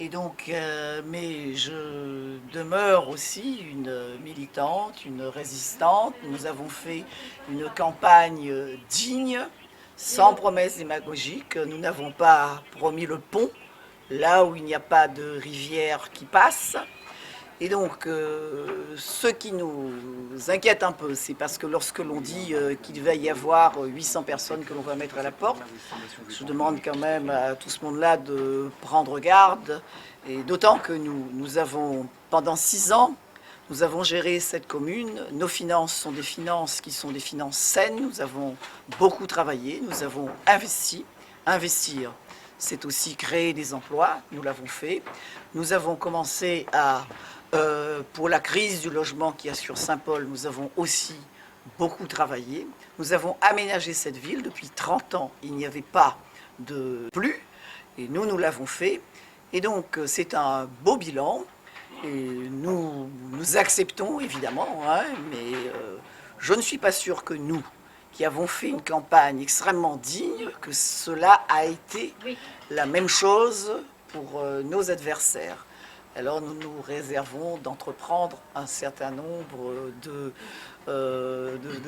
Et donc, mais je demeure aussi une militante, une résistante. Nous avons fait une campagne digne, sans promesses démagogiques. Nous n'avons pas promis le pont là où il n'y a pas de rivière qui passe. Et donc, ce qui nous inquiète un peu, c'est parce que lorsque l'on dit qu'il va y avoir 800 personnes que l'on va mettre à la porte, je demande quand même à tout ce monde-là de prendre garde. Et d'autant que nous avons, pendant 6 ans, nous avons géré cette commune. Nos finances sont des finances qui sont des finances saines. Nous avons beaucoup travaillé, nous avons investi. Investir, c'est aussi créer des emplois, nous l'avons fait. Nous avons commencé à... pour la crise du logement qu'il y a sur Saint-Paul, nous avons aussi beaucoup travaillé. Nous avons aménagé cette ville. Depuis 30 ans, il n'y avait pas de pluie. Et nous l'avons fait. Et donc, c'est un beau bilan. Et nous acceptons, évidemment, hein, mais je ne suis pas sûr que nous, qui avons fait une campagne extrêmement digne, que cela a été la même chose pour nos adversaires. Alors nous nous réservons d'entreprendre un certain nombre de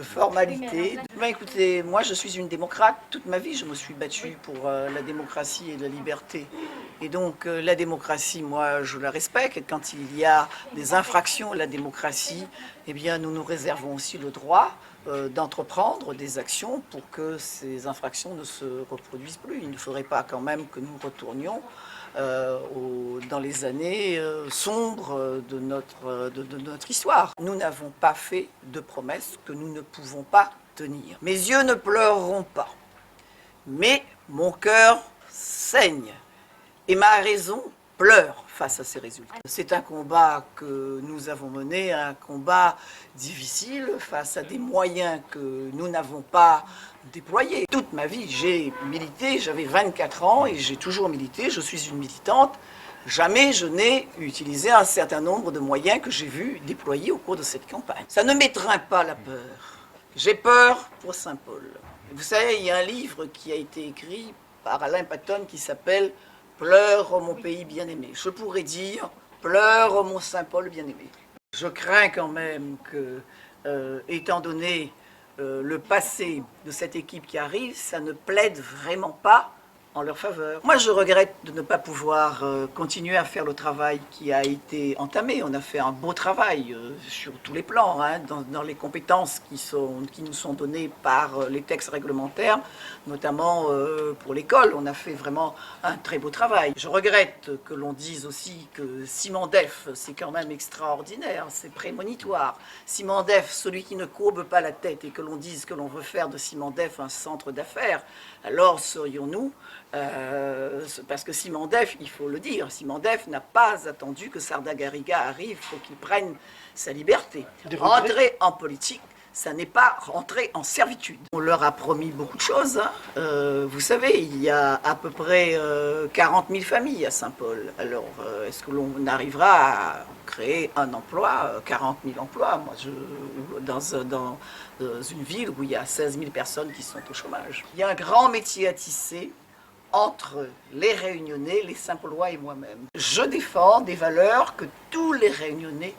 formalités. Ben, écoutez, moi je suis une démocrate. Toute ma vie je me suis battue pour la démocratie et la liberté. Et donc la démocratie, moi je la respecte. Et quand il y a des infractions à la démocratie, eh bien nous nous réservons aussi le droit d'entreprendre des actions pour que ces infractions ne se reproduisent plus. Il ne faudrait pas quand même que nous retournions dans les années sombres de notre histoire. Nous n'avons pas fait de promesses que nous ne pouvons pas tenir. Mes yeux ne pleureront pas, mais mon cœur saigne et ma raison pleure face à ces résultats. C'est un combat que nous avons mené, un combat difficile face à des moyens que nous n'avons pas déployés. Toute ma vie, j'ai milité, j'avais 24 ans et j'ai toujours milité, je suis une militante. Jamais je n'ai utilisé un certain nombre de moyens que j'ai vus déployer au cours de cette campagne. Ça ne m'étreint pas la peur. J'ai peur pour Saint-Paul. Vous savez, il y a un livre qui a été écrit par Alain Patton qui s'appelle « Pleure, ô mon pays bien-aimé ». Je pourrais dire « Pleure, ô mon Saint-Paul bien-aimé ». Je crains quand même que, étant donné le passé de cette équipe qui arrive, ça ne plaide vraiment pas en leur faveur. Moi, je regrette de ne pas pouvoir continuer à faire le travail qui a été entamé. On a fait un beau travail sur tous les plans, hein, dans les compétences qui nous sont données par les textes réglementaires, notamment pour l'école. On a fait vraiment un très beau travail. Je regrette que l'on dise aussi que Simandef, c'est quand même extraordinaire, c'est prémonitoire. Simandef, celui qui ne courbe pas la tête, et que l'on dise que l'on veut faire de Simandef un centre d'affaires, alors serions-nous parce que Simandef, il faut le dire, Simandef n'a pas attendu que Sarda-Garriga arrive pour qu'il prenne sa liberté. Rentrer en politique, ça n'est pas rentrer en servitude. On leur a promis beaucoup de choses. Hein. Vous savez, il y a à peu près 40 000 familles à Saint-Paul. Alors, est-ce que l'on arrivera à créer un emploi, 40 000 emplois, dans une ville où il y a 16 000 personnes qui sont au chômage? Il y a un grand métier à tisser entre les Réunionnais, les Saint-Paulois et moi-même. Je défends des valeurs que tous les Réunionnais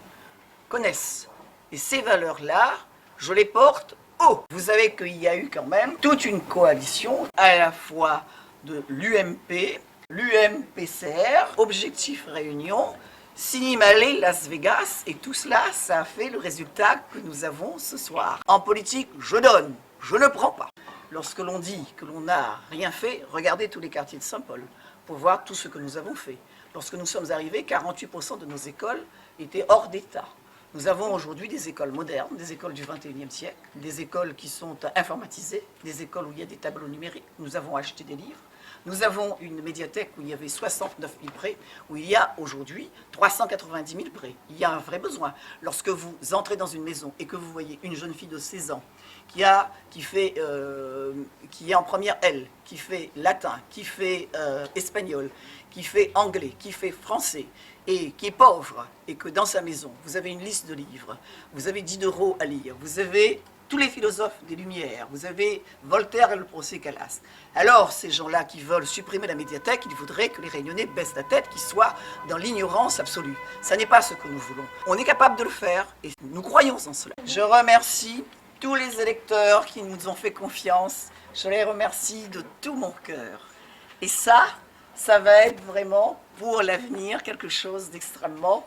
connaissent. Et ces valeurs-là, je les porte haut. Vous savez qu'il y a eu quand même toute une coalition, à la fois de l'UMP, l'UMPCR, Objectif Réunion, Sinimalé, Las Vegas, et tout cela, ça a fait le résultat que nous avons ce soir. En politique, je donne, je ne prends pas. Lorsque l'on dit que l'on n'a rien fait, regardez tous les quartiers de Saint-Paul pour voir tout ce que nous avons fait. Lorsque nous sommes arrivés, 48% de nos écoles étaient hors d'état. Nous avons aujourd'hui des écoles modernes, des écoles du 21e siècle, des écoles qui sont informatisées, des écoles où il y a des tableaux numériques. Nous avons acheté des livres. Nous avons une médiathèque où il y avait 69 000 prêts, où il y a aujourd'hui 390 000 prêts. Il y a un vrai besoin. Lorsque vous entrez dans une maison et que vous voyez une jeune fille de 16 ans qui est en première L, qui fait latin, qui fait espagnol, qui fait anglais, qui fait français, et qui est pauvre, et que dans sa maison, vous avez une liste de livres, vous avez 10 € à lire, vous avez tous les philosophes des Lumières, vous avez Voltaire et le procès Calas. Alors, ces gens-là qui veulent supprimer la médiathèque, il faudrait que les Réunionnais baissent la tête, qu'ils soient dans l'ignorance absolue. Ça n'est pas ce que nous voulons. On est capable de le faire et nous croyons en cela. Je remercie tous les électeurs qui nous ont fait confiance. Je les remercie de tout mon cœur. Et ça va être vraiment pour l'avenir quelque chose d'extrêmement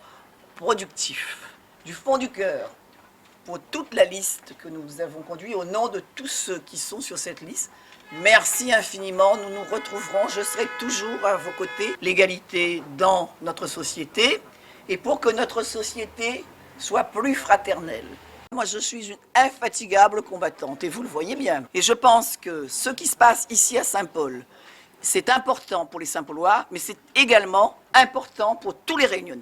productif. Du fond du cœur, pour toute la liste que nous avons conduite, au nom de tous ceux qui sont sur cette liste, merci infiniment, nous nous retrouverons, je serai toujours à vos côtés. L'égalité dans notre société, et pour que notre société soit plus fraternelle. Moi, je suis une infatigable combattante, et vous le voyez bien. Et je pense que ce qui se passe ici à Saint-Paul, c'est important pour les Saint-Paulois, mais c'est également important pour tous les Réunionnais.